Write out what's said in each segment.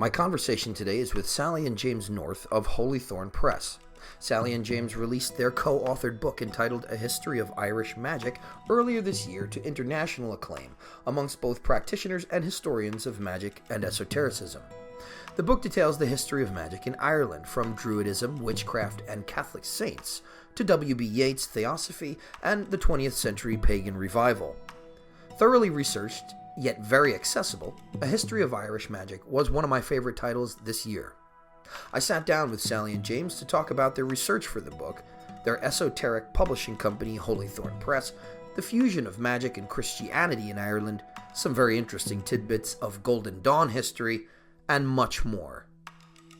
My conversation today is with Sally and James North of Holythorn Press. Sally and James released their co-authored book entitled A History of Irish Magic earlier this year to international acclaim amongst both practitioners and historians of magic and esotericism. The book details the history of magic in Ireland, from Druidism, witchcraft, and Catholic saints, to W.B. Yeats' Theosophy and the 20th century pagan revival. Thoroughly researched, yet very accessible, A History of Irish Magic was one of my favorite titles this year. I sat down with Sally and James to talk about their research for the book, their esoteric publishing company Holythorn Press, the fusion of magic and Christianity in Ireland, some very interesting tidbits of Golden Dawn history, and much more.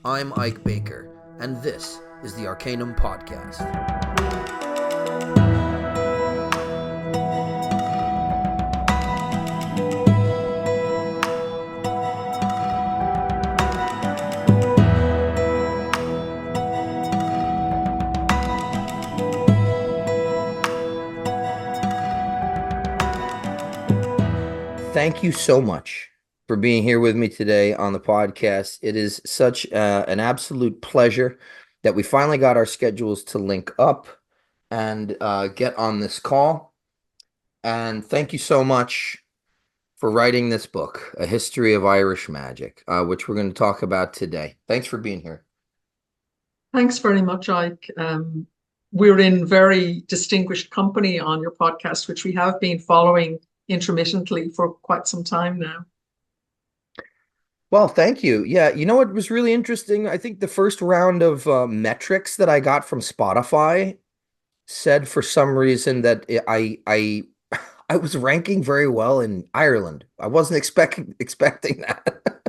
I'm Ike Baker, and this is the Arcanum Podcast. Thank you so much for being here with me today on the podcast. It is such an absolute pleasure that we finally got our schedules to link up and get on this call. And thank you so much for writing this book, A History of Irish Magic, which we're going to talk about today. Thanks for being here. Thanks very much, Ike. We're in very distinguished company on your podcast, which we have been following intermittently for quite some time now. Well, thank you. Yeah, you know what was really interesting? I think the first round of metrics that I got from Spotify said for some reason that I was ranking very well in Ireland. I wasn't expecting that.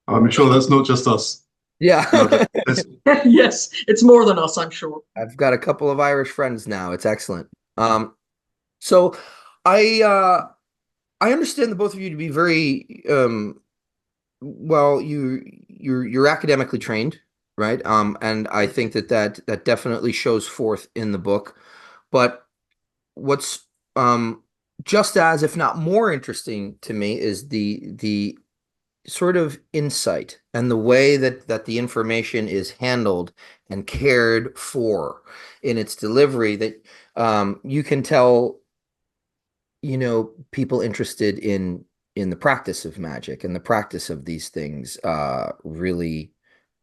I'm sure that's not just us. Yeah. No, Yes, it's more than us, I'm sure. I've got a couple of Irish friends now. It's excellent. So I understand the both of you to be very well, you're academically trained, right? And I think that definitely shows forth in the book. But what's just as, if not more interesting to me, is the sort of insight and the way that the information is handled and cared for in its delivery, that you can tell, people interested in the practice of magic and the practice of these things really,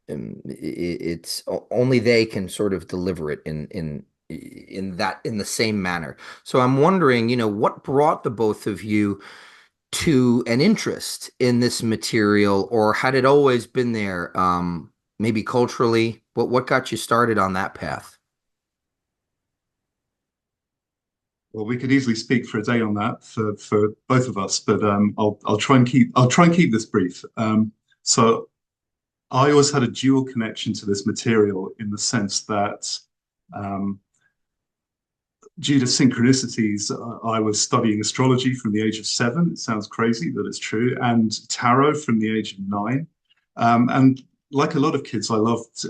it's only they can sort of deliver it in the same manner. So I'm wondering, what brought the both of you to an interest in this material, or had it always been there? Maybe culturally, what got you started on that path? well, we could easily speak for a day on that for both of us, but I'll try and keep this brief. So I always had a dual connection to this material, in the sense that due to synchronicities, I was studying astrology from the age of 7. It sounds crazy, but it's true, and tarot from the age of 9. And like a lot of kids, I loved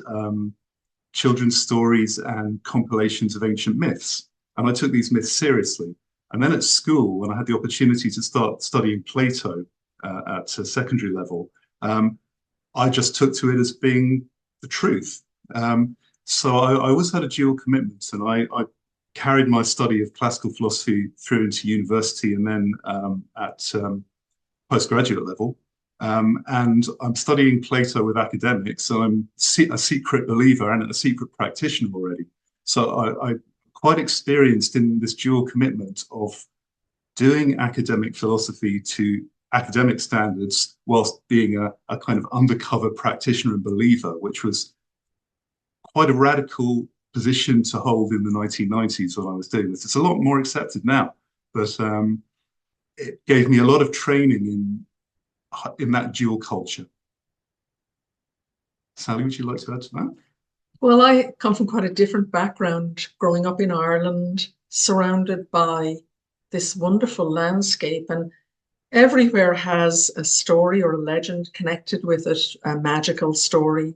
children's stories and compilations of ancient myths. And I took these myths seriously. And then at school, when I had the opportunity to start studying Plato at a secondary level, I just took to it as being the truth. So I always had a dual commitment, and I carried my study of classical philosophy through into university, and then at postgraduate level. And I'm studying Plato with academics, so I'm a secret believer and a secret practitioner already. So I'm quite experienced in this dual commitment of doing academic philosophy to academic standards, whilst being a kind of undercover practitioner and believer, which was quite a radical position to hold in the 1990s when I was doing this. It's a lot more accepted now, but it gave me a lot of training in that dual culture. Sally, would you like to add to that? Well, I come from quite a different background, growing up in Ireland, surrounded by this wonderful landscape, and everywhere has a story or a legend connected with it, a magical story.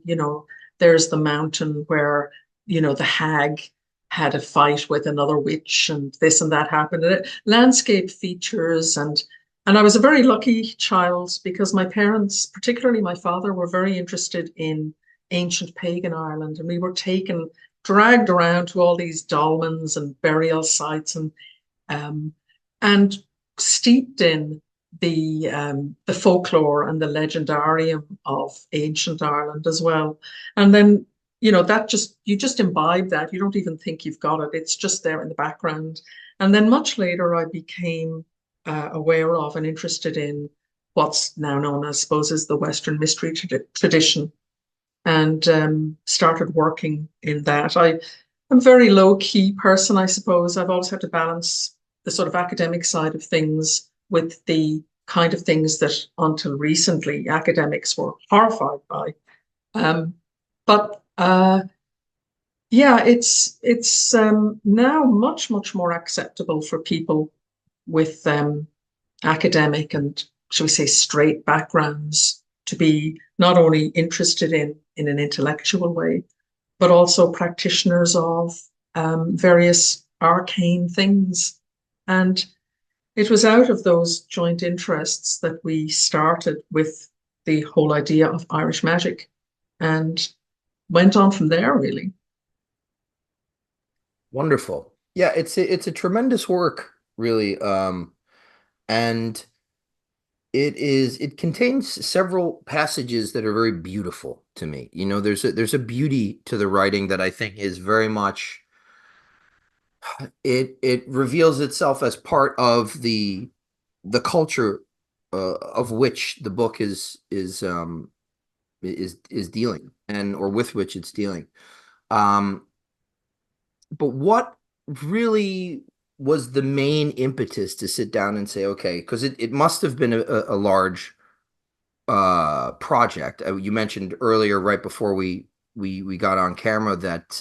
There's the mountain where, the hag had a fight with another witch, and this and that happened. And landscape features and And I was a very lucky child because my parents, particularly my father, were very interested in ancient pagan Ireland. And we were dragged around to all these dolmens and burial sites um, and steeped in the folklore and the legendarium of ancient Ireland as well. And then, you just imbibe that. You don't even think you've got it. It's just there in the background. And then much later, I became aware of and interested in what's now known, I suppose, as the Western mystery tradition, and started working in that. I'm a very low-key person, I suppose. I've always had to balance the sort of academic side of things with the kind of things that until recently academics were horrified by. But yeah, it's now much, much more acceptable for people with academic and, shall we say, straight backgrounds to be not only interested in an intellectual way, but also practitioners of various arcane things. And it was out of those joint interests that we started with the whole idea of Irish magic and went on from there, really. Wonderful. Yeah, it's a tremendous work, really. And it contains several passages that are very beautiful to me. There's a beauty to the writing that I think is very much it reveals itself as part of the culture of which the book is dealing, and or with which it's dealing. Um, but what really was the main impetus to sit down and say, okay, because it must have been a large project. You mentioned earlier, right before we got on camera, that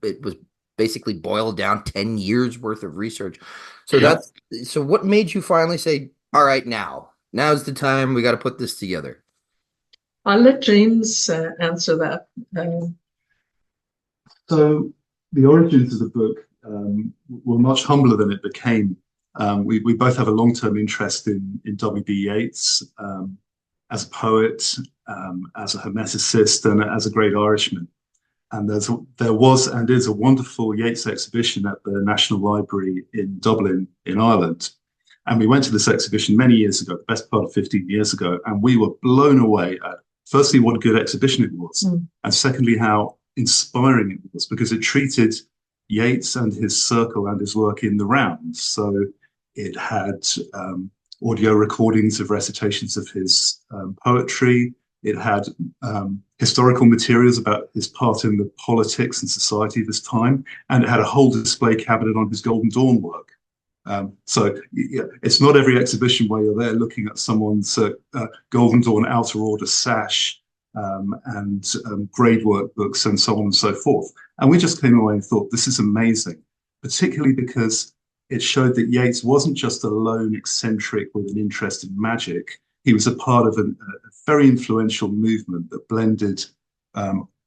it was basically boiled down 10 years worth of research. So Yeah. so what made you finally say, all right, now's the time, we got to put this together? I'll let James answer that. So the origins of the book were much humbler than it became. We both have a long-term interest in W.B. Yeats as a poet, as a hermeticist, and as a great Irishman. And there was and is a wonderful Yeats exhibition at the National Library in Dublin, in Ireland. And we went to this exhibition many years ago, the best part of 15 years ago, and we were blown away at, firstly, what a good exhibition it was, and secondly, how inspiring it was, because it treated Yeats and his circle and his work in the rounds. So it had audio recordings of recitations of his poetry. It had historical materials about his part in the politics and society of his time, and it had a whole display cabinet on his Golden Dawn work. So it's not every exhibition where you're there looking at someone's Golden Dawn outer order sash and grade work books and so on and so forth. And we just came away and thought, this is amazing, particularly because it showed that Yeats wasn't just a lone eccentric with an interest in magic. He was a part of a very influential movement that blended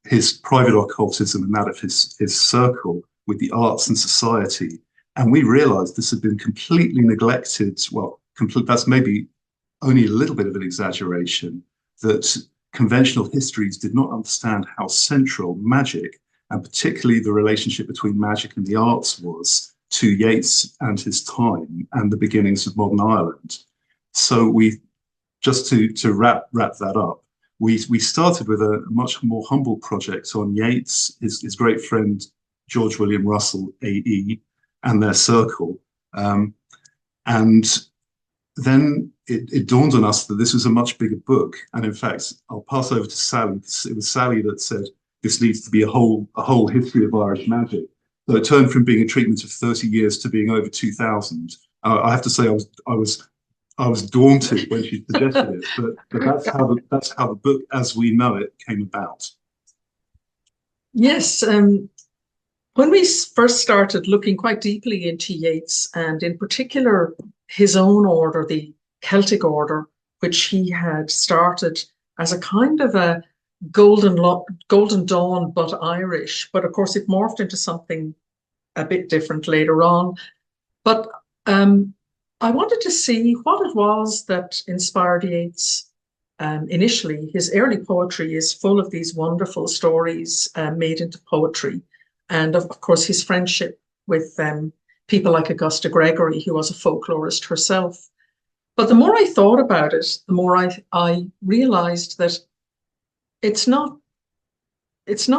his private occultism and that of his circle with the arts and society. And we realized this had been completely neglected. Well, that's maybe only a little bit of an exaggeration, that conventional histories did not understand how central magic, and particularly the relationship between magic and the arts, was to Yeats and his time and the beginnings of modern Ireland. So just to wrap that up, we started with a much more humble project on Yeats, his great friend George William Russell, AE, and their circle. And then it dawned on us that this was a much bigger book. And in fact, I'll pass over to Sally. It was Sally that said, this needs to be a whole history of Irish magic. So it turned from being a treatment of 30 years to being over 2,000. I have to say, I was daunted when she suggested it, but that's how the book, as we know it, came about. Yes, when we first started looking quite deeply into Yeats, and in particular his own order, the Celtic order, which he had started as a kind of a golden dawn, but Irish. But of course, it morphed into something a bit different later on. But I wanted to see what it was that inspired Yeats. Initially, his early poetry is full of these wonderful stories made into poetry. And of course, his friendship with people like Augusta Gregory, who was a folklorist herself. But the more I thought about it, the more I realized that it's not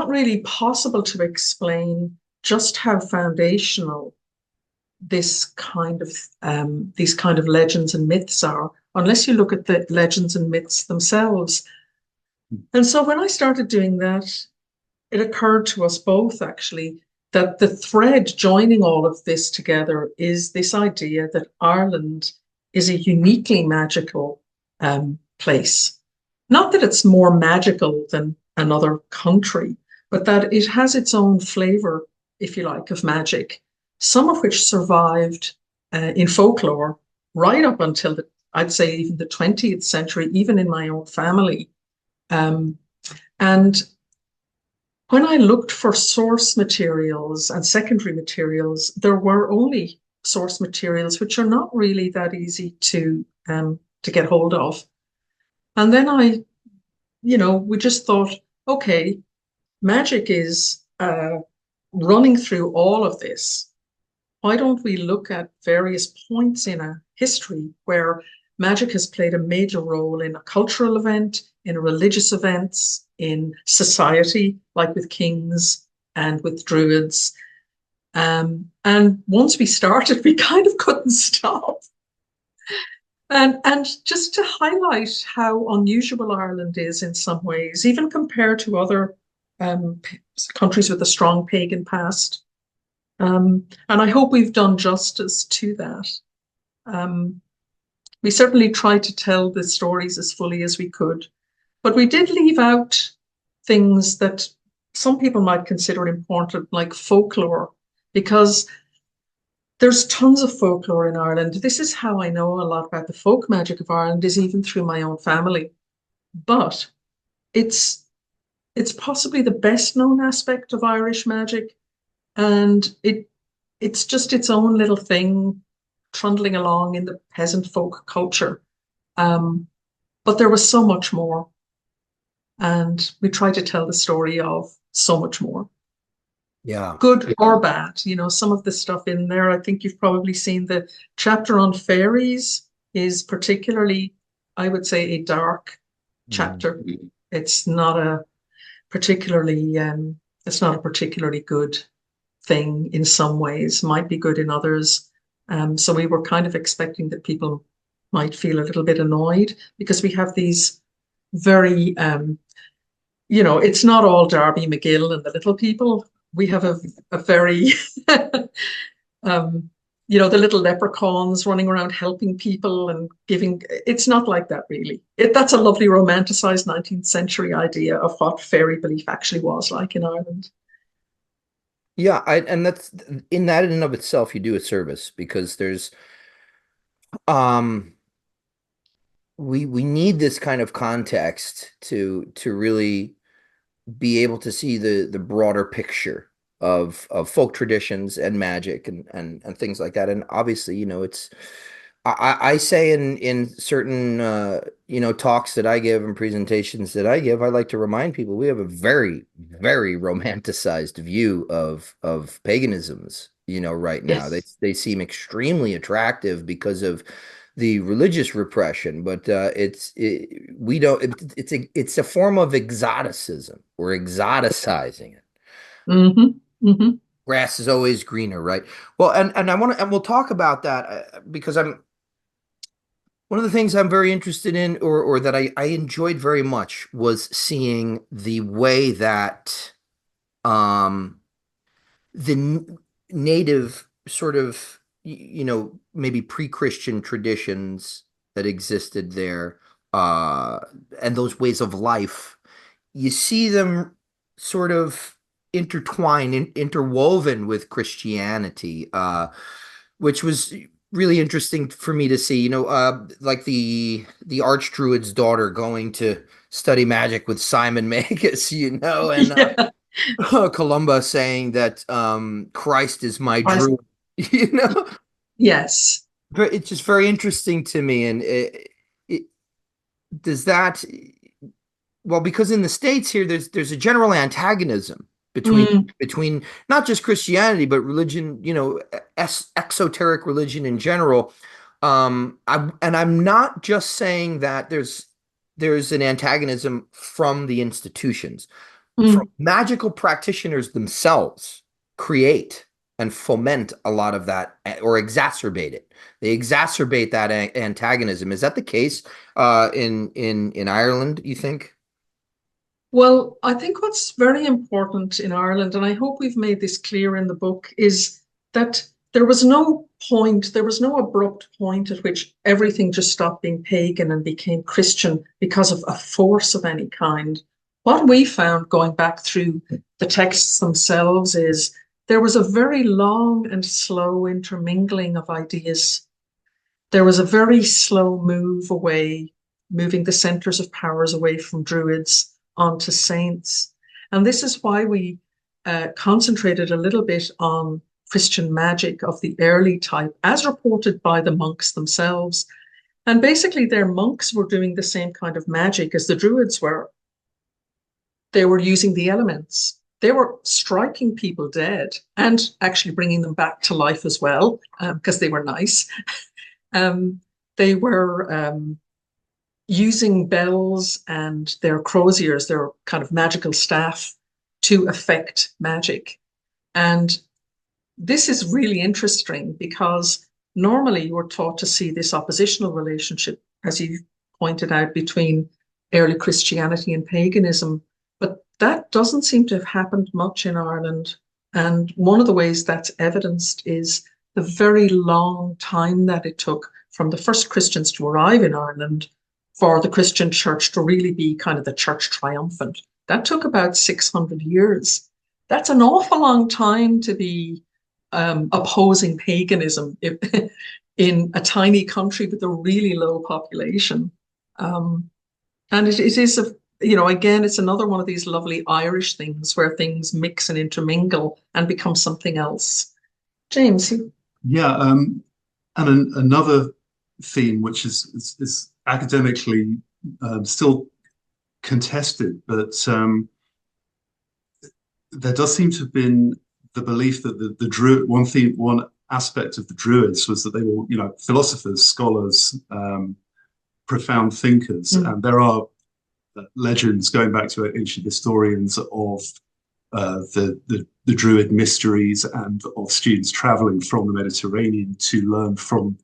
really possible to explain just how foundational this kind of these kind of legends and myths are, unless you look at the legends and myths themselves. And so when I started doing that, it occurred to us both actually that the thread joining all of this together is this idea that Ireland is a uniquely magical place. Not that it's more magical than another country, but that it has its own flavor, if you like, of magic, some of which survived in folklore right up until I'd say even the 20th century, even in my own family. And when I looked for source materials and secondary materials, there were only source materials which are not really that easy to get hold of. And then we just thought, okay, magic is running through all of this. Why don't we look at various points in a history where magic has played a major role in a cultural event, in religious events, in society, like with kings and with druids. And once we started, we kind of couldn't stop. And just to highlight how unusual Ireland is in some ways, even compared to other countries with a strong pagan past. And I hope we've done justice to that. We certainly tried to tell the stories as fully as we could, but we did leave out things that some people might consider important, like folklore, because there's tons of folklore in Ireland. This is how I know a lot about the folk magic of Ireland, is even through my own family. But it's possibly the best known aspect of Irish magic, and it's just its own little thing trundling along in the peasant folk culture. But there was so much more, and we tried to tell the story of so much more. Yeah. Good or bad, some of the stuff in there. I think you've probably seen the chapter on fairies is particularly, I would say, a dark chapter. It's not a particularly good thing in some ways, might be good in others. So we were kind of expecting that people might feel a little bit annoyed because we have these very, it's not all Darby McGill and the little people. We have a very, the little leprechauns running around helping people and giving. It's not like that, really. That's a lovely romanticized 19th century idea of what fairy belief actually was like in Ireland. Yeah, and that's in that in and of itself, you do a service because there's we need this kind of context to really be able to see the broader picture of folk traditions and magic and things like that. And obviously, it's I say in certain talks that I give and presentations that I give, I like to remind people we have a very, very romanticized view of paganisms, right now. Yes. They seem extremely attractive because of the religious repression, but it's a form of exoticism. We're exoticizing it. Mm-hmm. Mm-hmm. Grass is always greener, right? Well, and I want to, and we'll talk about that because one of the things I'm very interested in, or that I enjoyed very much, was seeing the way that the native sort of, maybe pre-Christian traditions that existed there, and those ways of life, you see them sort of interwoven with Christianity, which was really interesting for me to see, like the archdruid's daughter going to study magic with Simon Magus, and Yeah. Columba saying that Christ is my I, druid, yes. it's just very interesting to me. And it does that, well, because in the States here, there's a general antagonism Mm, between not just Christianity, but religion, exoteric religion in general. I'm not just saying that there's an antagonism from the institutions. From mm. magical practitioners themselves create and foment a lot of that, or exacerbate it. They exacerbate that antagonism. Is that the case in Ireland, you think? Well, I think what's very important in Ireland, and I hope we've made this clear in the book, is that there was no point, there was no abrupt point at which everything just stopped being pagan and became Christian because of a force of any kind. What we found going back through the texts themselves is there was a very long and slow intermingling of ideas. There was a very slow move away, moving the centers of powers away from druids onto saints. And this is why we concentrated a little bit on Christian magic of the early type, as reported by the monks themselves. And basically, their monks were doing the same kind of magic as the druids were. They were using the elements. They were striking people dead and actually bringing them back to life as well, because they were nice. They were using bells and their croziers, their kind of magical staff, to affect magic. And this is really interesting because normally you're taught to see this oppositional relationship, as you pointed out, between early Christianity and paganism. But that doesn't seem to have happened much in Ireland. And one of the ways that's evidenced is the very long time that it took from the first Christians to arrive in Ireland for the Christian church to really be kind of the church triumphant. That took about 600 years. That's an awful long time to be opposing paganism in a tiny country with a really low population. And it is, again, it's another one of these lovely Irish things where things mix and intermingle and become something else. James? Yeah, and another theme which is academically still contested, but there does seem to have been the belief that the Druid one aspect of the Druids was that they were, philosophers, scholars, profound thinkers, and there are legends going back to ancient historians of the Druid mysteries and of students traveling from the Mediterranean to learn from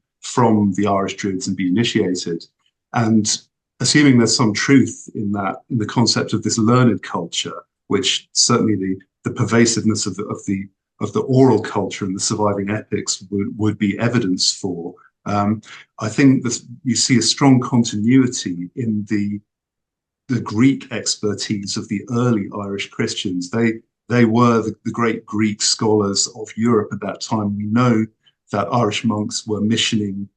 the Irish Druids and be initiated. And assuming there's some truth in that, in the concept of this learned culture, which certainly the pervasiveness of the oral culture and the surviving epics would be evidence for. I think that you see a strong continuity in the Greek expertise of the early Irish Christians. They were the great Greek scholars of Europe at that time. We know that Irish monks were missioning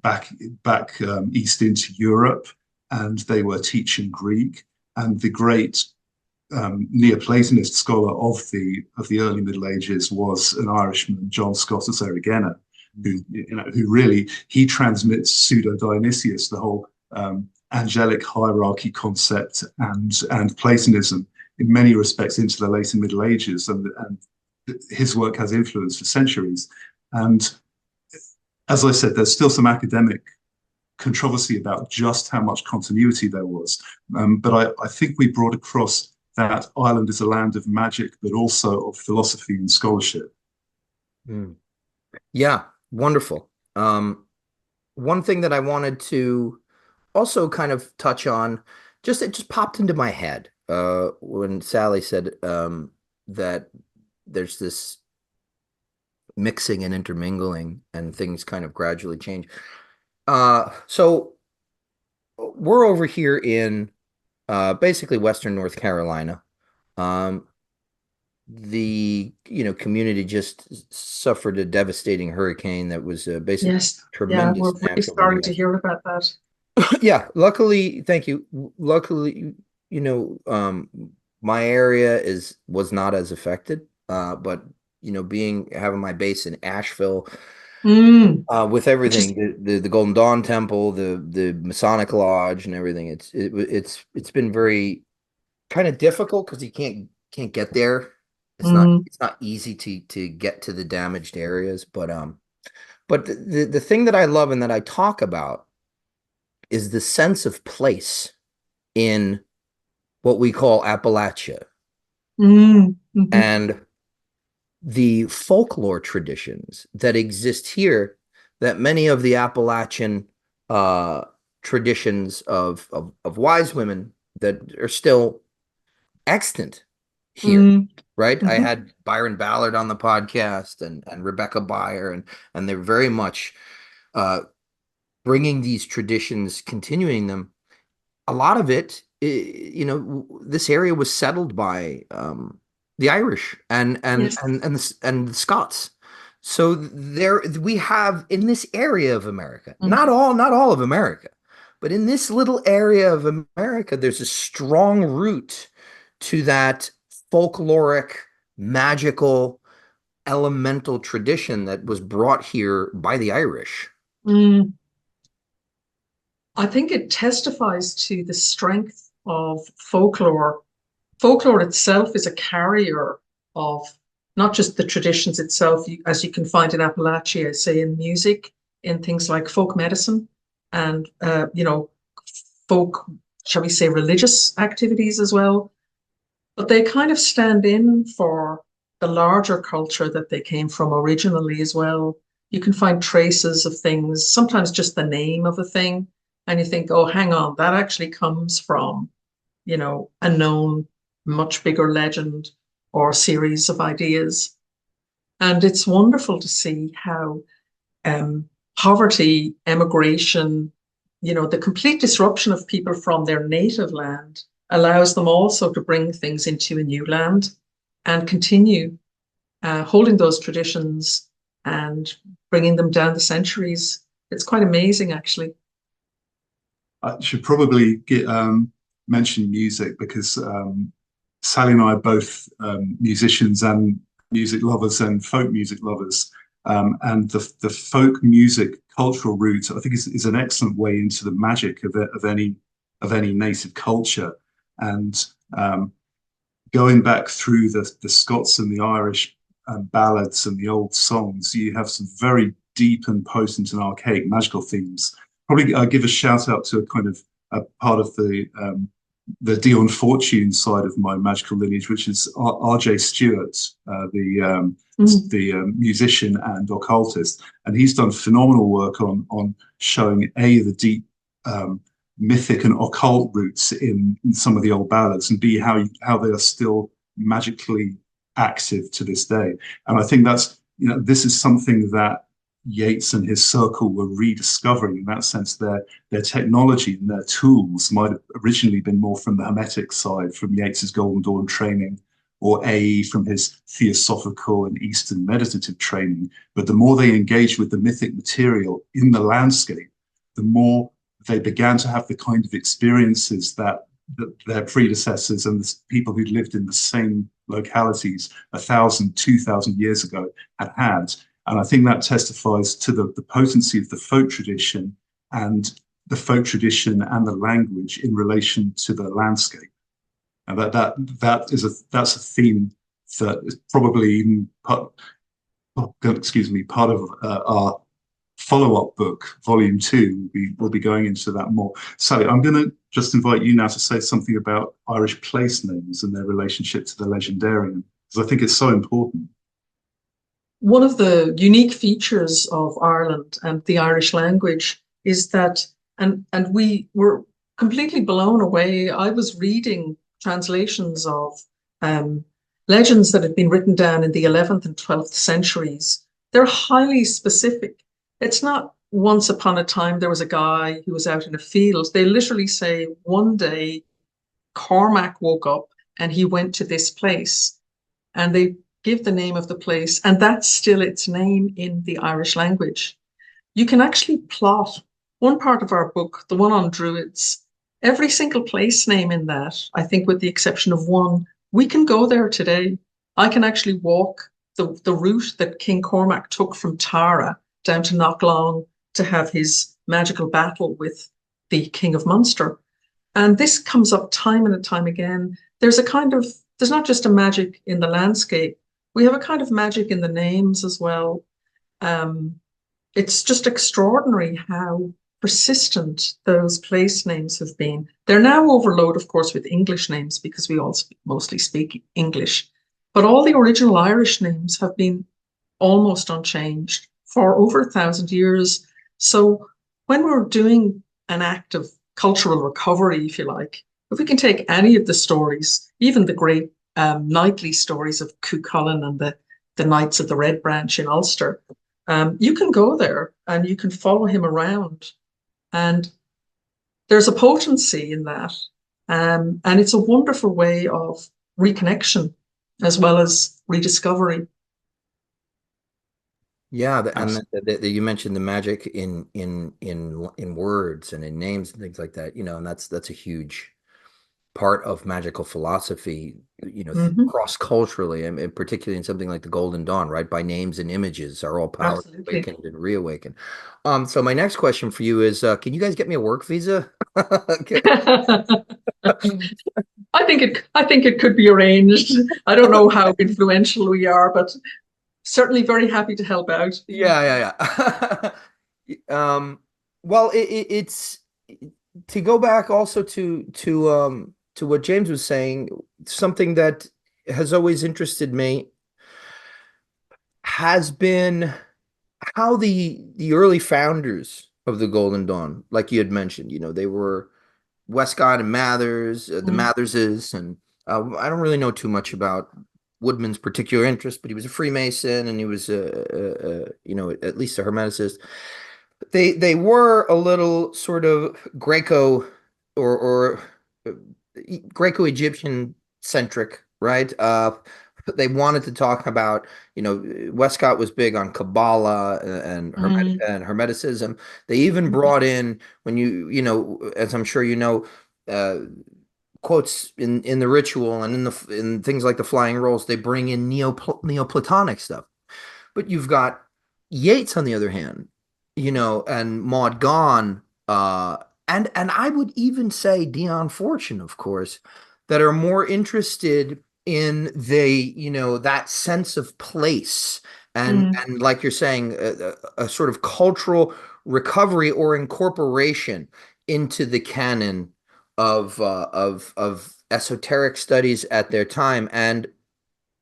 back east into Europe, and they were teaching Greek. And the great Neoplatonist scholar of the early Middle Ages was an Irishman, John Scott of Erigena, who really he transmits pseudo Dionysius, the whole angelic hierarchy concept, and Platonism in many respects into the later Middle Ages, and his work has influence for centuries. And as I said, there's still some academic controversy about just how much continuity there was. But I think we brought across that Ireland is a land of magic, but also of philosophy and scholarship. Mm. Yeah, wonderful. One thing that I wanted to also kind of touch on, it just popped into my head when Sally said that there's this mixing and intermingling and things kind of gradually change. So we're over here in basically Western North Carolina. The community just suffered a devastating hurricane that was basically Yes. Yeah, we're tremendous really natural sorry to disaster. hear about that. Yeah, luckily, thank you. Luckily, my area was not as affected. But having my base in Asheville, with Which is, everything, the Golden Dawn Temple, the Masonic Lodge, and everything. It's been very kind of difficult because you can't get there. mm, It's not easy to get to the damaged areas, but the thing that I love and that I talk about is the sense of place in what we call Appalachia mhm. and the folklore traditions that exist here, that many of the Appalachian uh, traditions of wise women that are still extant here, Mm, right? I mhm. had Byron Ballard on the podcast and Rebecca Byer, and they're very much uh, bringing these traditions, continuing them. A lot of it, this area was settled by the Irish Yes. and the Scots. So there we have in this area of America, Mm, not all of America, but in this little area of America, there's a strong root to that folkloric, magical, elemental tradition that was brought here by the Irish. mm. I think it testifies to the strength of folklore. Folklore itself is a carrier of not just the traditions itself, as you can find in Appalachia, say in music, in things like folk medicine and, folk, shall we say, religious activities as well. But they kind of stand in for the larger culture that they came from originally as well. You can find traces of things, sometimes just the name of a thing, and you think, oh, hang on, that actually comes from, a known, much bigger legend or series of ideas. And it's wonderful to see how poverty, emigration, the complete disruption of people from their native land allows them also to bring things into a new land and continue holding those traditions and bringing them down the centuries. It's quite amazing, actually. I should probably mention music because Sally and I are both musicians and music lovers and folk music lovers. And the folk music cultural route, I think, is an excellent way into the magic of any native culture. And going back through the Scots and the Irish ballads and the old songs, you have some very deep and potent and archaic magical themes. Probably give a shout out to a kind of a part of the Dion Fortune side of my magical lineage, which is R.J. Stewart, the musician and occultist, and he's done phenomenal work on showing the deep mythic and occult roots in some of the old ballads, and B, how they are still magically active to this day. And I think this is something that Yeats and his circle were rediscovering. In that sense, their technology and their tools might have originally been more from the Hermetic side, from Yeats's Golden Dawn training, or A, from his theosophical and Eastern meditative training. But the more they engaged with the mythic material in the landscape, the more they began to have the kind of experiences that their predecessors and the people who'd lived in the same localities 1,000, 2,000 years ago had. And I think that testifies to the potency of the folk tradition and the language in relation to the landscape. And that's a theme that is probably even part of our follow-up book, volume 2. We'll be going into that more. Sally, I'm going to just invite you now to say something about Irish place names and their relationship to the legendarium, because I think it's so important. One of the unique features of Ireland and the Irish language is that, and we were completely blown away. I was reading translations of legends that had been written down in the 11th and 12th centuries. They're highly specific. It's not once upon a time there was a guy who was out in a field. They literally say one day Cormac woke up and he went to this place, and they give the name of the place, and that's still its name in the Irish language. You can actually plot one part of our book, the one on Druids, every single place name in that, I think with the exception of one, we can go there today. I can actually walk the route that King Cormac took from Tara down to Knocklong to have his magical battle with the King of Munster. And this comes up time and time again. There's not just a magic in the landscape, we have a kind of magic in the names as well. Um, it's just extraordinary how persistent those place names have been. They're now overloaded, of course, with English names because we all mostly speak English. But all the original Irish names have been almost unchanged for over 1,000 years. So when we're doing an act of cultural recovery, if you like, if we can take any of the stories, even the great knightly stories of Cuchulainn and the Knights of the Red Branch in Ulster, you can go there and you can follow him around. And there's a potency in that. And it's a wonderful way of reconnection as well as rediscovery. Yeah, and Abs- you mentioned the magic in words and in names and things like that, and that's a huge part of magical philosophy, Mhm. cross-culturally, and particularly in something like the Golden Dawn, right? By names and images are all powers Absolutely. awakened and reawakened. So my next question for you is, can you guys get me a work visa? Okay. I think it could be arranged. I don't know how influential we are, but certainly very happy to help out. Yeah. Well, it's to go back also to what James was saying, something that has always interested me has been how the early founders of the Golden Dawn, like you had mentioned, they were Westcott and Mathers, the Mm, Matherses, and I don't really know too much about Woodman's particular interest, but he was a Freemason and he was at least a Hermeticist. They were a little sort of or uh, Greco-Egyptian centric, right? They wanted to talk about, Westcott was big on Kabbalah mm, and Hermeticism. They even mhm. brought in, when as I'm sure you know, uh, quotes in the ritual and in things like the flying rolls, they bring in Neoplatonic stuff. But you've got Yeats on the other hand, and Maud Gonne, and I would even say Dion Fortune, of course, that are more interested in that sense of place Mm, and like you're saying, a sort of cultural recovery or incorporation into the canon of esoteric studies at their time. And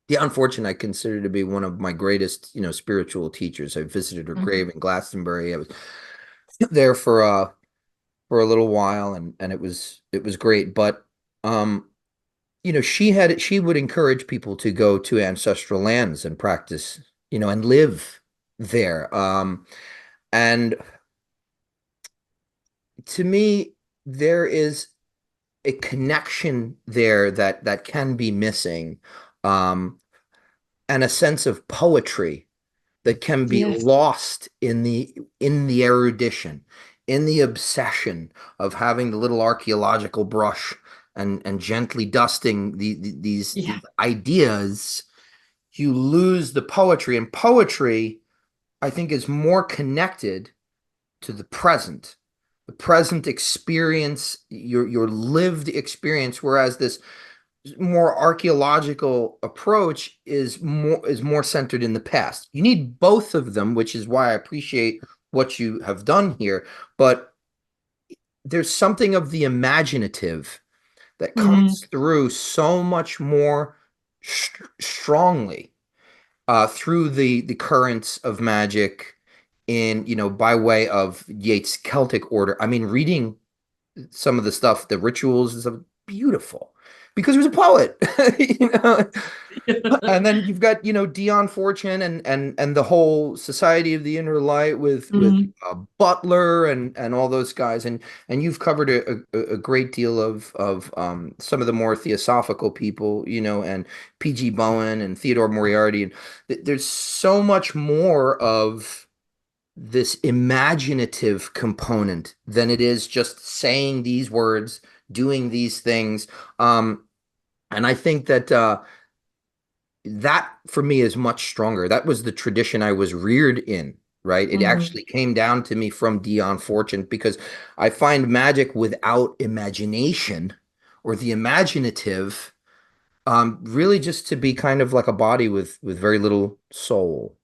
the unfortunate I consider to be one of my greatest, spiritual teachers. I visited her mhm, grave in Glastonbury. I was there for a little while, and it was great. But she would encourage people to go to ancestral lands and practice, and live there. And to me, there is a connection there that can be missing, um, and a sense of poetry that can be yes. lost in the erudition, in the obsession of having the little archaeological brush and gently dusting these Yeah. ideas. You lose the poetry, and poetry, I think, is more connected to the present experience, your lived experience, whereas this more archaeological approach is more centered in the past. You need both of them, which is why I appreciate what you have done here. But there's something of the imaginative that Mm, comes through so much more strongly through the currents of magic in by way of Yeats' Celtic order. I mean, reading some of the stuff, the rituals and stuff, beautiful because he was a poet, you know. And then you've got Dion Fortune and the whole Society of the Inner Light with mm, Butler and all those guys, and you've covered a great deal of some of the more theosophical people, and P.G. Bowen and Theodore Moriarty, and there's so much more of this imaginative component than it is just saying these words, doing these things. And I think that for me is much stronger. That was the tradition I was reared in. right? It Mm. actually came down to me from Dion Fortune because I find magic without imagination or the imaginative really just to be kind of like a body with very little soul.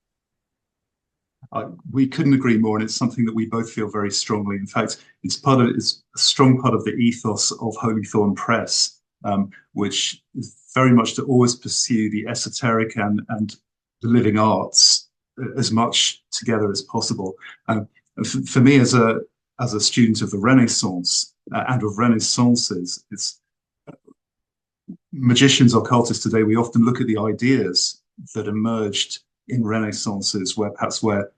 We couldn't agree more, and it's something that we both feel very strongly. In fact, it's a strong part of the ethos of Holythorn Press, which is very much to always pursue the esoteric and the living arts as much together as possible. Um, for me, as a student of the Renaissance and of Renaissances, it's magicians, occultists today. We often look at the ideas that emerged in Renaissances, where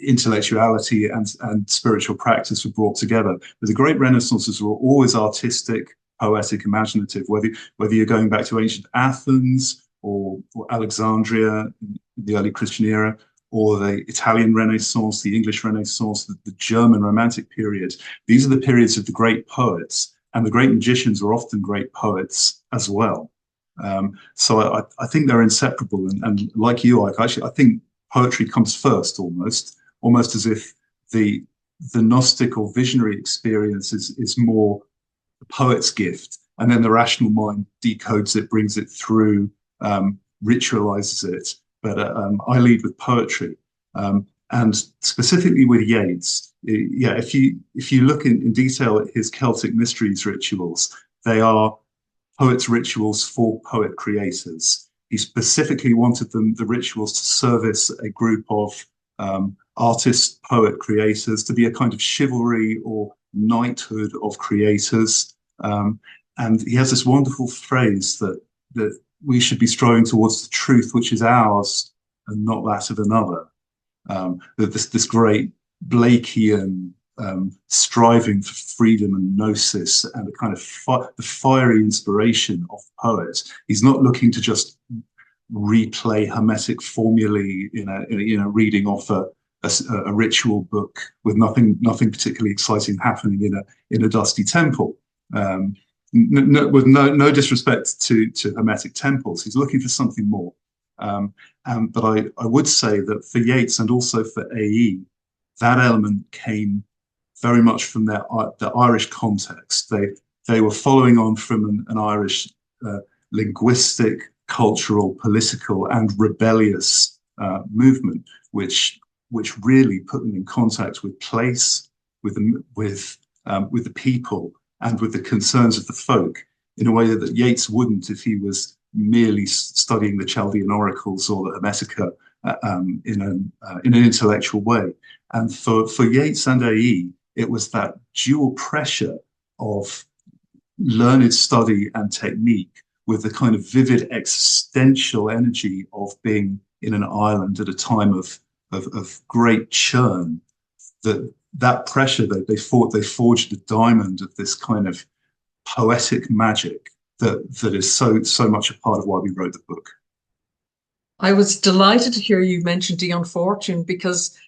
intellectuality and spiritual practice were brought together. But the great Renaissances were always artistic, poetic, imaginative, whether you're going back to ancient Athens or Alexandria in the early Christian era, or the Italian Renaissance, the English Renaissance, the German Romantic period. These are the periods of the great poets, and the great magicians are often great poets as well. So I think they're inseparable. And like you, I think poetry comes first, almost as if the Gnostic or visionary experience is more the poet's gift, and then the rational mind decodes it, brings it through, ritualizes it. But I lead with poetry, and specifically with Yeats. Yeah, if you look in detail at his Celtic Mysteries rituals, they are poets' rituals for poet creators. He specifically wanted the rituals to service a group of artist poet creators, to be a kind of chivalry or knighthood of creators. And he has this wonderful phrase that we should be striving towards the truth which is ours and not that of another. That this great Blakean striving for freedom and gnosis and the kind of the fiery inspiration of the poet. He's not looking to just replay hermetic formulae in a reading off a ritual book with nothing particularly exciting happening in a dusty temple. With no disrespect to hermetic temples, he's looking for something more. But I would say that for Yeats and also for AE, that element came very much from the Irish context. They were following on from an Irish linguistic, cultural, political, and rebellious movement, which really put them in contact with place, with the people, and with the concerns of the folk in a way that Yeats wouldn't if he was merely studying the Chaldean oracles or the Hermetica in an intellectual way. And for Yeats and AE, it was that dual pressure of learned study and technique with the kind of vivid existential energy of being in an island at a time of great churn, that pressure that they forged a diamond of this kind of poetic magic that is so much a part of why we wrote the book. I was delighted to hear you mention Dion Fortune because,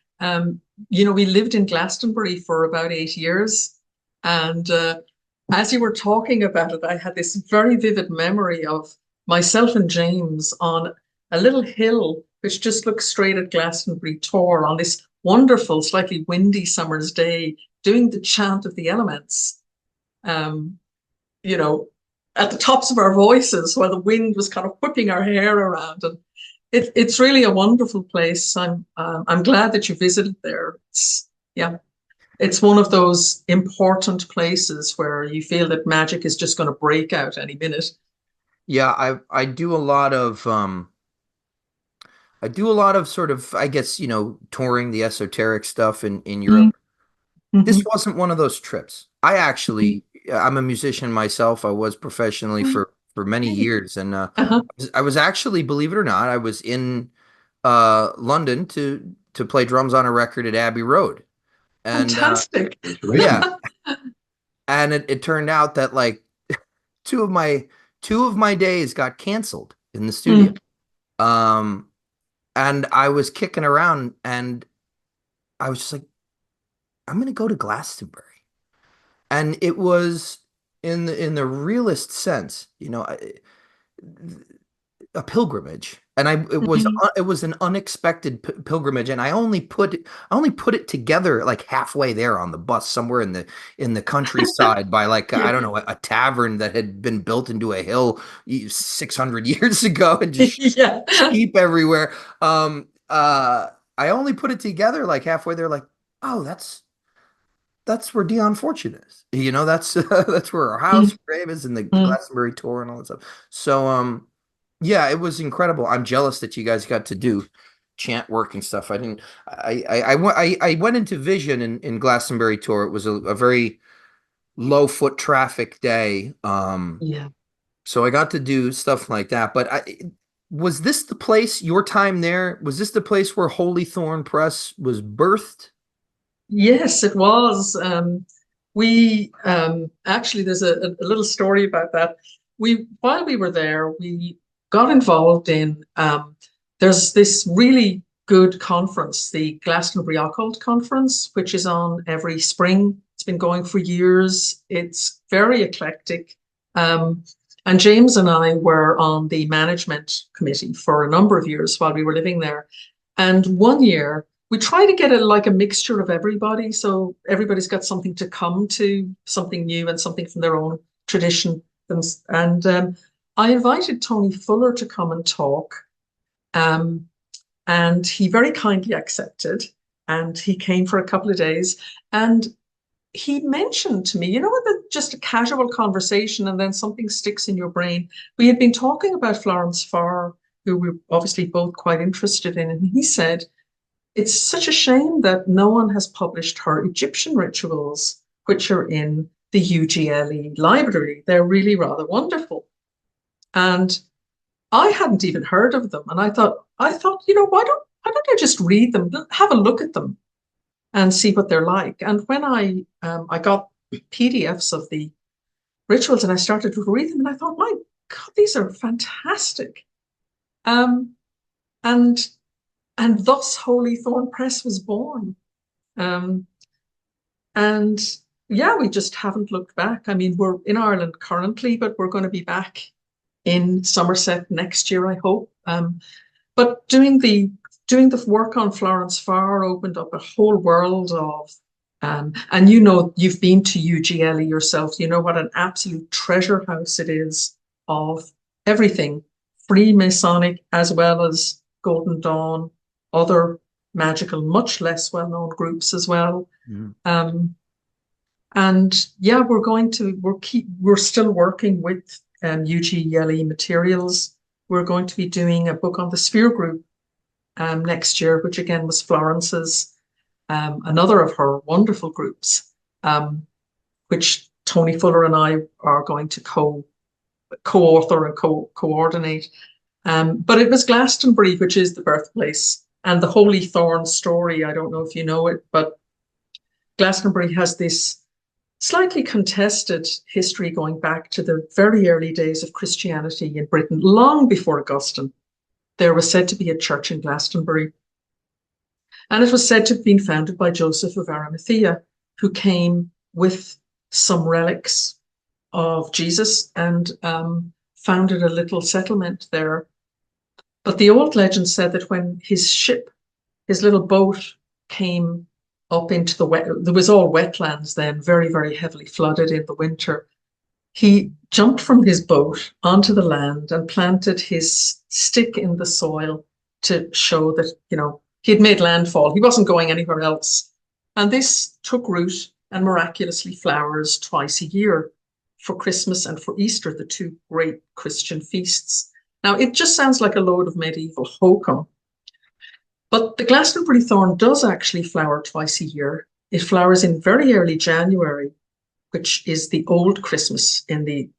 we lived in Glastonbury for about 8 years. And as you were talking about it, I had this very vivid memory of myself and James on a little hill which just looks straight at Glastonbury Tor on this wonderful, slightly windy summer's day, doing the chant of the elements. Um, you know, at the tops of our voices while the wind was kind of whipping our hair around. And it's really a wonderful place. I'm glad that you visited there. It's one of those important places where you feel that magic is just going to break out any minute. Yeah, I do a lot of sort of, I guess, touring the esoteric stuff in Europe. This Mm-hmm. wasn't one of those trips. I'm a musician myself. I was professionally for many years, and Uh-huh. I was actually, believe it or not, I was in London to play drums on a record at Abbey Road, and Fantastic. yeah, and it turned out that like two of my days got canceled in the studio. Mm. Um, and I was kicking around, and I was just like, I'm gonna go to Glastonbury. And it was in the realest sense, a pilgrimage. and it was Mhm. it was an unexpected pilgrimage, and I only put it together like halfway there on the bus, somewhere in the countryside by like Yeah. I don't know, a tavern that had been built into a hill 600 years ago, and just Yeah. sheep everywhere. I only put it together like halfway there, like, oh, that's where Dion Fortune is. You know, that's that's where our house grave is, and the Mhm. Glastonbury tour and all that stuff. So yeah, it was incredible. I'm jealous that you guys got to do chant work and stuff. I didn't I went into Vision in Glastonbury tour. It was a very low foot traffic day. Yeah. So I got to do stuff like that. But was this the place, your time there? Was this the place where Holythorn Press was birthed? Yes, it was. We actually, there's a little story about that. While we were there, we got involved in there's this really good conference, the Glastonbury Occult Conference, which is on every spring. It's been going for years. It's very eclectic. Um, and James and I were on the management committee for a number of years while we were living there. And one year, we try to get a mixture of everybody, so everybody's got something to come to, something new and something from their own tradition. And I invited Tony Fuller to come and talk, um, and he very kindly accepted. And he came for a couple of days, and he mentioned to me, just a casual conversation, and then something sticks in your brain. We had been talking about Florence Farr, who we're obviously both quite interested in, and he said, it's such a shame that no one has published her Egyptian rituals, which are in the UGLE library. They're really rather wonderful. And I hadn't even heard of them. And I thought, why don't I just read them, have a look at them and see what they're like. And when I got PDFs of the rituals and I started to read them, and I thought, my God, these are fantastic. Um, and and thus Holythorn Press was born. Um, and yeah, we just haven't looked back. I mean, we're in Ireland currently, but we're going to be back in Somerset next year, I hope. But doing the work on Florence Farr opened up a whole world of, and you've been to UGLE yourself. You know what an absolute treasure house it is of everything, Freemasonic as well as Golden Dawn, other magical, much less well-known groups as well. Mhm. And yeah, we're still working with UGLE materials. We're going to be doing a book on the Sphere Group next year, which again was Florence's, another of her wonderful groups, which Tony Fuller and I are going to co-author and coordinate. But it was Glastonbury, which is the birthplace, and the Holythorn story. I don't know if you know it, but Glastonbury has this slightly contested history going back to the very early days of Christianity in Britain, long before Augustine. There was said to be a church in Glastonbury, and it was said to have been founded by Joseph of Arimathea, who came with some relics of Jesus and founded a little settlement there. But the old legend said that when his ship, his little boat, came up into there was all wetlands then, very, very heavily flooded in the winter. He jumped from his boat onto the land and planted his stick in the soil to show that, he had made landfall. He wasn't going anywhere else. And this took root and miraculously flowers twice a year, for Christmas and for Easter, the two great Christian feasts. Now, it just sounds like a load of medieval hokum, but the Glastonbury thorn does actually flower twice a year. It flowers in very early January, which is the old Christmas in the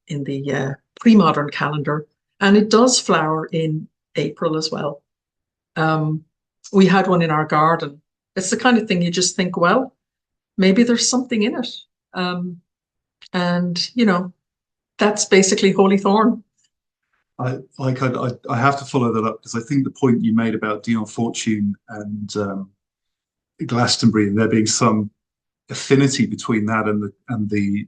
pre-modern calendar, and it does flower in April as well. We had one in our garden. It's the kind of thing you just think, well, maybe there's something in it. And that's basically Holythorn. I have to follow that up because I think the point you made about Dion Fortune and Glastonbury and there being some affinity between that and the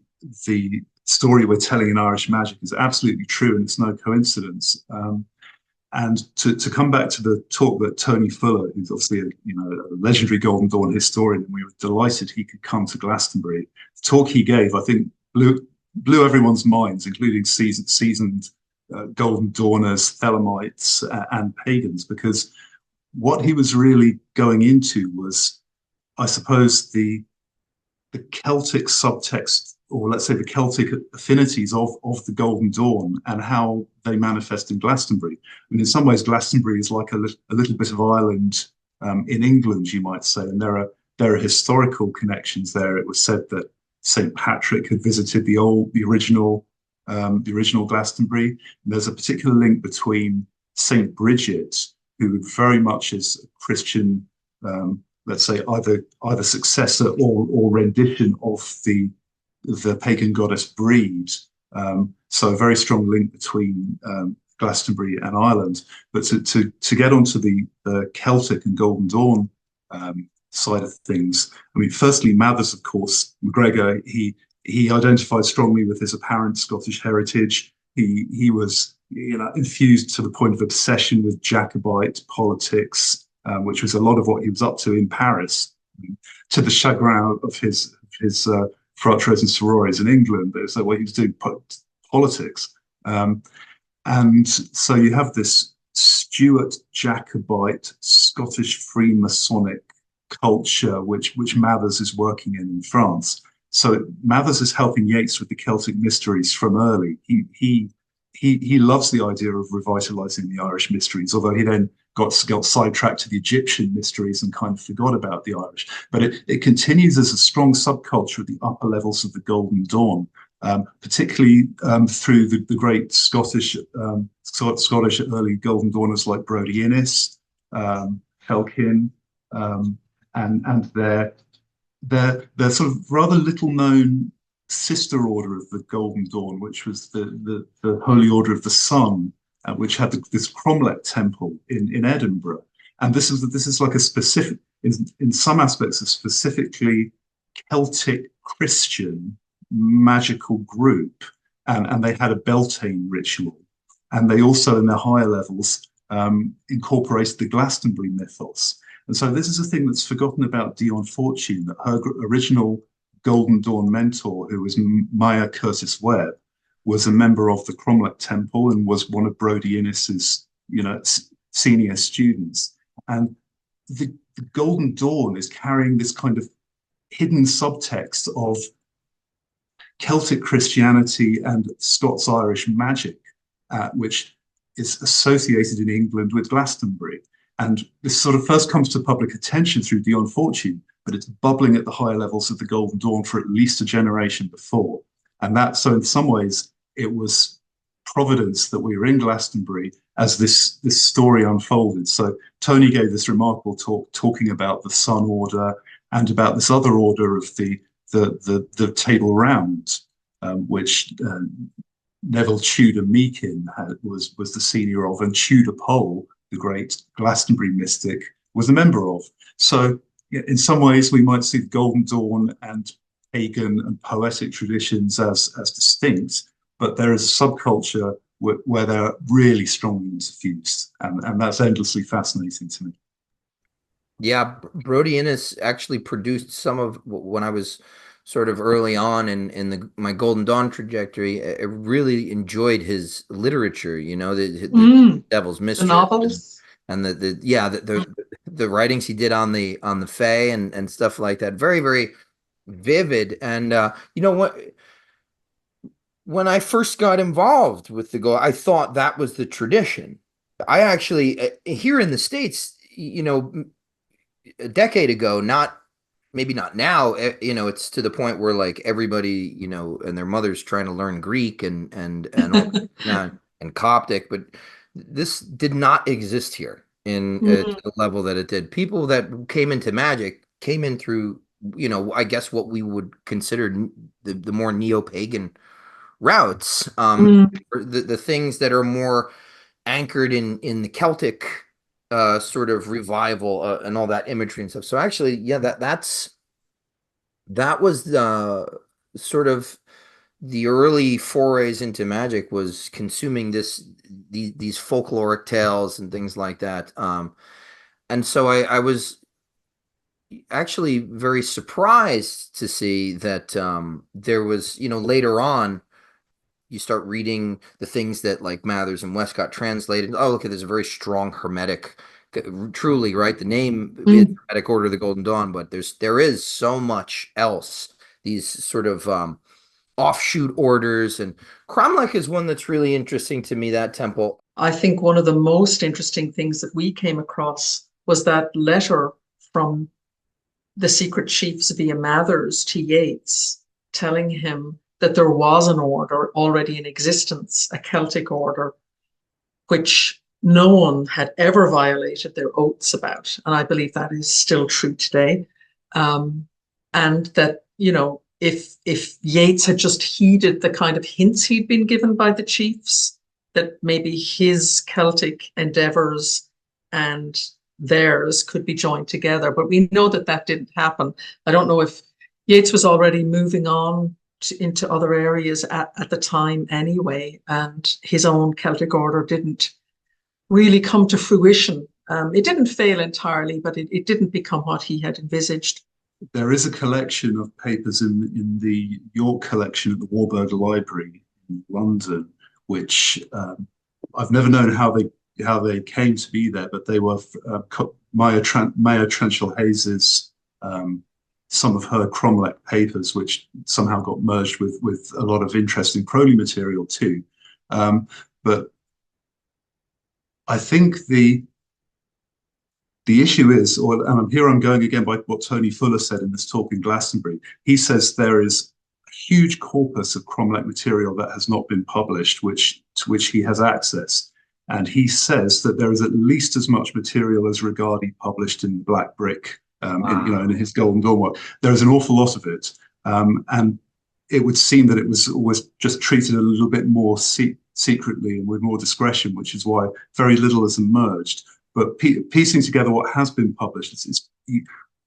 story we're telling in Irish Magic is absolutely true, and it's no coincidence. And to come back to the talk that Tony Fuller, who's obviously a legendary Golden Dawn historian, and we were delighted he could come to Glastonbury. The talk he gave, I think, blew everyone's minds, including seasoned Golden Dawners, Thelemites, and pagans, because what he was really going into was, I suppose, the Celtic subtext, or let's say the Celtic affinities of the Golden Dawn and how they manifest in Glastonbury. I mean, in some ways, Glastonbury is like a little bit of Ireland in England, you might say, and there are historical connections there. It was said that St. Patrick had visited the original Glastonbury. And there's a particular link between St. Bridget, who very much is a Christian, let's say either successor or rendition of the pagan goddess Breed. So a very strong link between Glastonbury and Ireland. But to get onto the Celtic and Golden Dawn side of things, I mean, firstly, Mathers, of course, MacGregor, he identified strongly with his apparent Scottish heritage. He was infused to the point of obsession with Jacobite politics, which was a lot of what he was up to in Paris, to the chagrin of his fratres and sorores in England. So what he was doing politics, and so you have this Stuart Jacobite Scottish Freemasonic culture, which Mathers is working in France. So Mathers is helping Yeats with the Celtic mysteries from early. He loves the idea of revitalizing the Irish mysteries, although he then got sidetracked to the Egyptian mysteries and kind of forgot about the Irish. But it continues as a strong subculture at the upper levels of the Golden Dawn, particularly through the great Scottish early Golden Dawners like Brodie Innes, Helkin, and their sort of rather little known sister order of the Golden Dawn, which was the Holy Order of the Sun, which had this Cromlech temple in Edinburgh. And this is like a specific, in some aspects, a specifically Celtic Christian magical group. And they had a Beltane ritual. And they also, in their higher levels, incorporated the Glastonbury mythos. And so this is a thing that's forgotten about Dion Fortune, that her original Golden Dawn mentor, who was Maya Curtis Webb, was a member of the Cromlech Temple and was one of Brodie Innes's, senior students. And the Golden Dawn is carrying this kind of hidden subtext of Celtic Christianity and Scots-Irish magic, which is associated in England with Glastonbury. And this sort of first comes to public attention through Dion Fortune, but it's bubbling at the higher levels of the Golden Dawn for at least a generation before. And so in some ways, it was providence that we were in Glastonbury as this story unfolded. So Tony gave this remarkable talk talking about the Sun Order and about this other order of the Table Round, which Neville Tudor Meakin was the senior of, and Tudor Pole, the great Glastonbury mystic, was a member of. So in some ways, we might see the Golden Dawn and pagan and poetic traditions as distinct, but there is a subculture where they're really strongly interfused, and that's endlessly fascinating to me. Yeah, Brodie Innes actually produced some of, when I was sort of early on in my Golden Dawn trajectory, I really enjoyed his literature, the Devil's Mischief, the novels, and the writings he did on the Fae and stuff like that. Very, very vivid. And when I first got involved with the Go, I thought that was the tradition. I actually, here in the States, a decade ago, maybe not now, it's to the point where like everybody, and their mother's trying to learn Greek and and Coptic, but this did not exist here to the level that it did. People that came into magic came in through, I guess what we would consider the more neo-pagan routes, the things that are more anchored in the Celtic sort of revival and all that imagery and stuff. So actually, yeah, that was the sort of the early forays into magic, was consuming these folkloric tales and things like that. And so I was actually very surprised to see that there was, later on, you start reading the things that like Mathers and Westcott translated. Oh, look, there's a very strong hermetic, truly, right? The name is Hermetic Order of the Golden Dawn, but there is so much else. These sort of offshoot orders, and Cromlech is one that's really interesting to me. That temple. I think one of the most interesting things that we came across was that letter from the secret chiefs via Mathers to Yeats, telling him that there was an order already in existence, a Celtic order, which no one had ever violated their oaths about. And I believe that is still true today. And that, if Yeats had just heeded the kind of hints he'd been given by the chiefs, that maybe his Celtic endeavors and theirs could be joined together. But we know that that didn't happen. I don't know if Yeats was already moving on into other areas at the time anyway, and his own Celtic order didn't really come to fruition. It didn't fail entirely, but it didn't become what he had envisaged. There is a collection of papers in the York collection at the Warburg Library in London, which I've never known how they came to be there, but they were Maya Trenchel Hayes's some of her Cromlech papers, which somehow got merged with a lot of interesting Crowley material too. But I think the issue is, and here I'm going again by what Tony Fuller said in this talk in Glastonbury. He says there is a huge corpus of Cromlech material that has not been published, to which he has access. And he says that there is at least as much material as Regardie published in Black Brick, in his Golden Dawn work. There is an awful lot of it. And it would seem that it was just treated a little bit more secretly and with more discretion, which is why very little has emerged. But piecing together what has been published,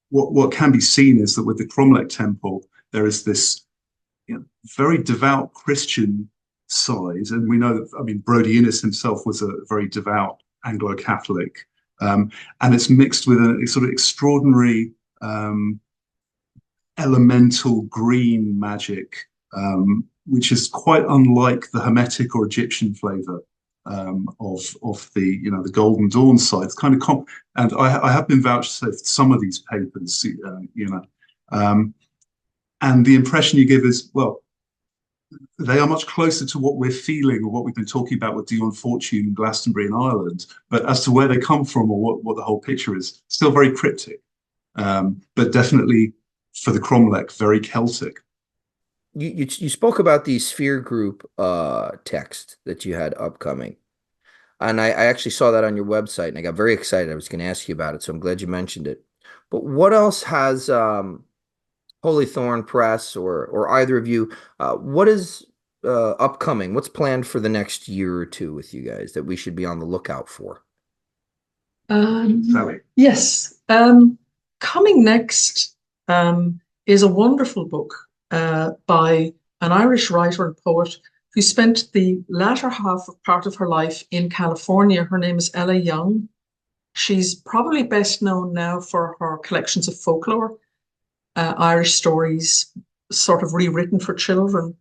what can be seen is that with the Cromlech Temple, there is this very devout Christian side. And we know that, Brodie Innes himself was a very devout Anglo-Catholic. And it's mixed with a sort of extraordinary elemental green magic, which is quite unlike the Hermetic or Egyptian flavor of the Golden Dawn side. It's kind of and I have been vouchsafed some of these papers, and the impression you give is, well, they are much closer to what we're feeling or what we've been talking about with Dion Fortune and Glastonbury in Ireland. But as to where they come from or what the whole picture is, still very cryptic, but definitely for the Cromlech, very Celtic. You spoke about the Sphere Group text that you had upcoming. And I actually saw that on your website, and I got very excited. I was going to ask you about it, so I'm glad you mentioned it. But what else has Holythorn Press or either of you, what is upcoming? What's planned for the next year or two with you guys that we should be on the lookout for? Sally? Yes. Coming next is a wonderful book by an Irish writer and poet who spent the latter part of her life in California. Her name is Ella Young. She's probably best known now for her collections of folklore, Irish stories, sort of rewritten for children.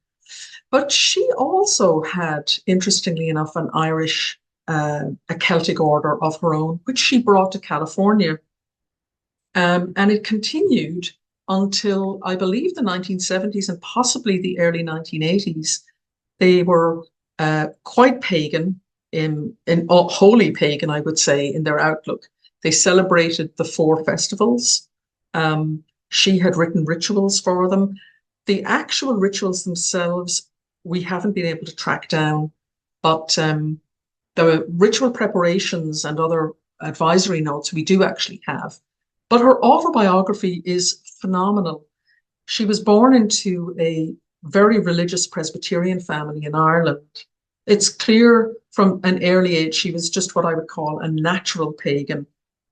But she also had, interestingly enough, an Irish, a Celtic order of her own, which she brought to California. And it continued until, I believe, the 1970s and possibly the early 1980s. They were quite pagan, holy pagan, I would say, in their outlook. They celebrated the 4 festivals. She had written rituals for them. The actual rituals themselves, we haven't been able to track down, but the ritual preparations and other advisory notes we do actually have. But her autobiography is phenomenal. She was born into a very religious Presbyterian family in Ireland. It's clear from an early age she was just what I would call a natural pagan.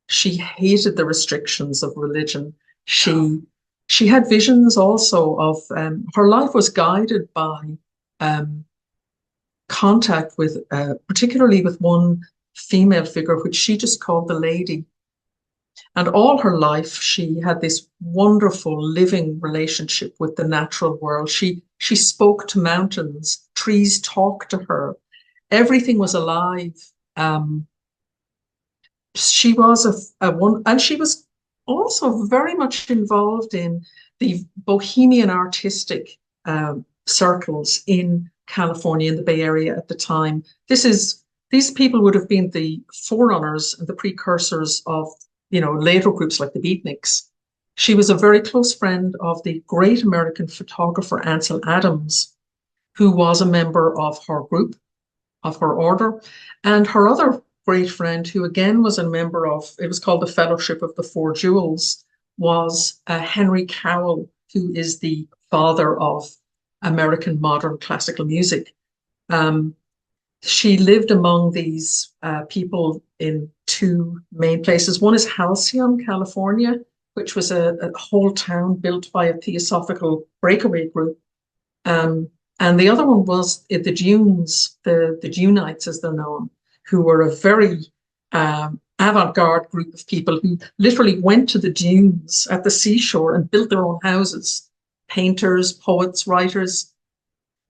She hated the restrictions of religion. She had visions also of her life was guided by contact with, particularly with one female figure, which she just called the Lady. And all her life, she had this wonderful living relationship with the natural world. She spoke to mountains, trees talked to her, everything was alive. She was a one, and she was also very much involved in the bohemian artistic circles in California, in the Bay Area at the time. These people would have been the forerunners and the precursors of, later groups like the Beatniks. She was a very close friend of the great American photographer Ansel Adams, who was a member of her group, of her order, and her other great friend, who again was a member of, it was called the Fellowship of the Four Jewels, was Henry Cowell, who is the father of American modern classical music. She lived among these people in two main places. One is Halcyon, California, which was a whole town built by a theosophical breakaway group. And the other one was the Dunes, the Dunites, as they're known, who were a very avant-garde group of people who literally went to the dunes at the seashore and built their own houses. Painters, poets, writers.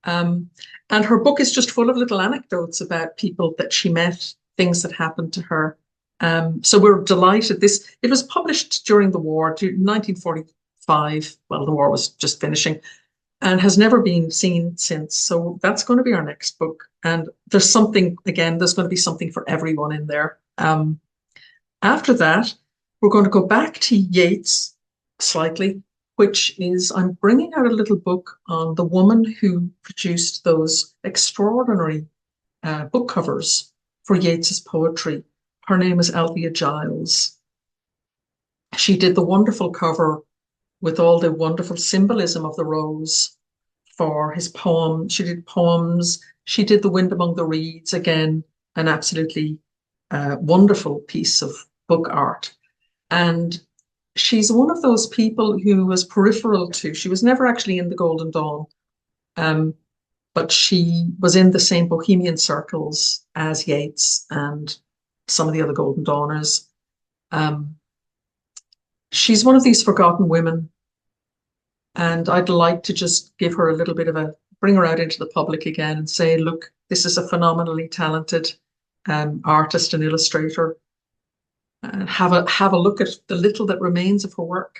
And her book is just full of little anecdotes about people that she met, things that happened to her. So we're delighted. It was published during the war, 1945. Well, the war was just finishing, and has never been seen since. So that's going to be our next book. And there's going to be something for everyone in there. After that, we're going to go back to Yeats slightly, which is, I'm bringing out a little book on the woman who produced those extraordinary book covers for Yeats's poetry. Her name is Althea Giles. She did the wonderful cover with all the wonderful symbolism of the rose for his poem. She did poems. She did The Wind Among the Reeds, again, an absolutely wonderful piece of book art. And she's one of those people who was peripheral to, she was never actually in the Golden Dawn, but she was in the same bohemian circles as Yeats and some of the other Golden Dawners. She's one of these forgotten women, and I'd like to just give her a little bit of bring her out into the public again and say, look, this is a phenomenally talented artist and illustrator. And have a look at the little that remains of her work.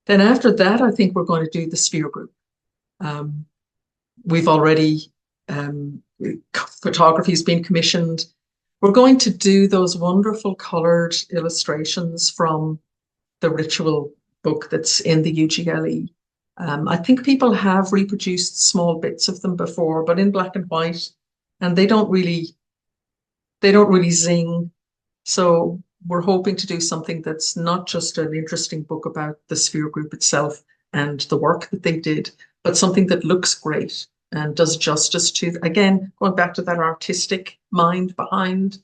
Then after that, I think we're going to do the Sphere Group. We've already, photography has been commissioned. We're going to do those wonderful colored illustrations from the ritual book that's in the UGLE. I think people have reproduced small bits of them before, but in black and white, and they don't really zing. So we're hoping to do something that's not just an interesting book about the Sphere Group itself and the work that they did, but something that looks great and does justice to, again, going back to that artistic mind behind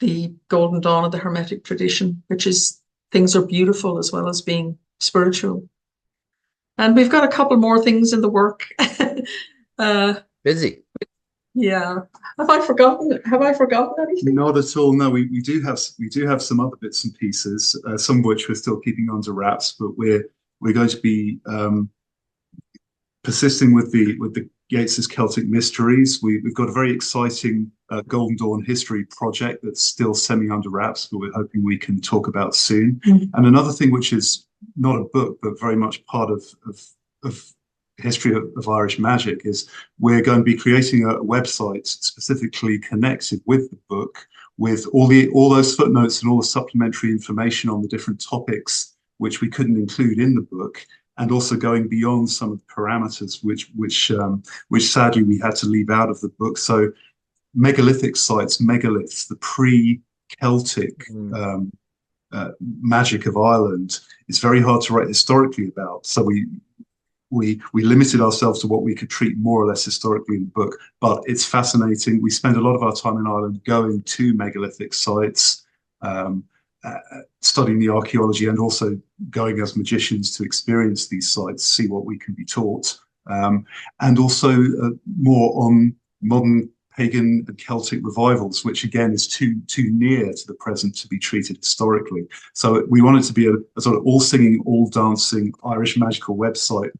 the Golden Dawn of the Hermetic tradition, which is things are beautiful as well as being spiritual. And we've got a couple more things in the work. Busy. Yeah. Have I forgotten anything? Not at all. No, we do have some other bits and pieces, some of which we're still keeping under wraps, but we're going to be persisting with the Yeats's Celtic Mysteries. We've got a very exciting Golden Dawn history project that's still semi under wraps, but we're hoping we can talk about soon. Mm-hmm. And another thing which is not a book, but very much part of history of Irish magic is we're going to be creating a website specifically connected with the book, with all those footnotes and all the supplementary information on the different topics which we couldn't include in the book, and also going beyond some of the parameters which sadly we had to leave out of the book. So megalithic sites, megaliths, the pre-Celtic magic of Ireland, it's very hard to write historically about. So we limited ourselves to what we could treat more or less historically in the book, but it's fascinating. We spend a lot of our time in Ireland going to megalithic sites, studying the archaeology, and also going as magicians to experience these sites, see what we can be taught, and also more on modern pagan and Celtic revivals, which again is too near to the present to be treated historically. So we want it to be a sort of all singing, all dancing Irish magical website,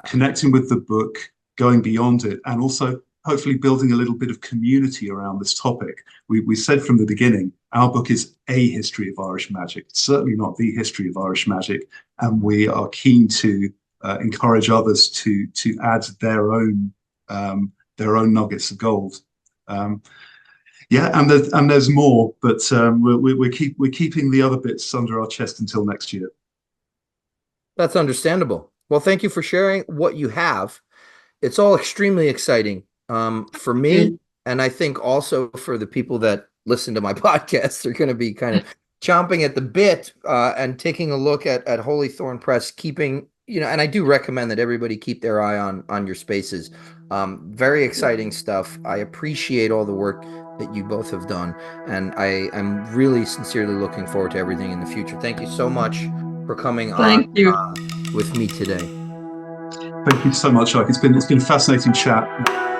connecting with the book, going beyond it, and also hopefully building a little bit of community around this topic. We said from the beginning, our book is a history of Irish magic. It's certainly not the history of Irish magic, and we are keen to encourage others to add their own nuggets of gold. Yeah, and there's more, but we're keeping the other bits under our chest until next year. That's understandable. Well, thank you for sharing what you have. It's all extremely exciting for me, and I think also for the people that listen to my podcast. They're going to be kind of chomping at the bit and taking a look at Holythorn Press, keeping, and I do recommend that everybody keep their eye on your spaces. Very exciting stuff. I appreciate all the work that you both have done, and I am really sincerely looking forward to everything in the future. Thank you so much for coming on with me today. Thank you so much, Ike. It's been a fascinating chat.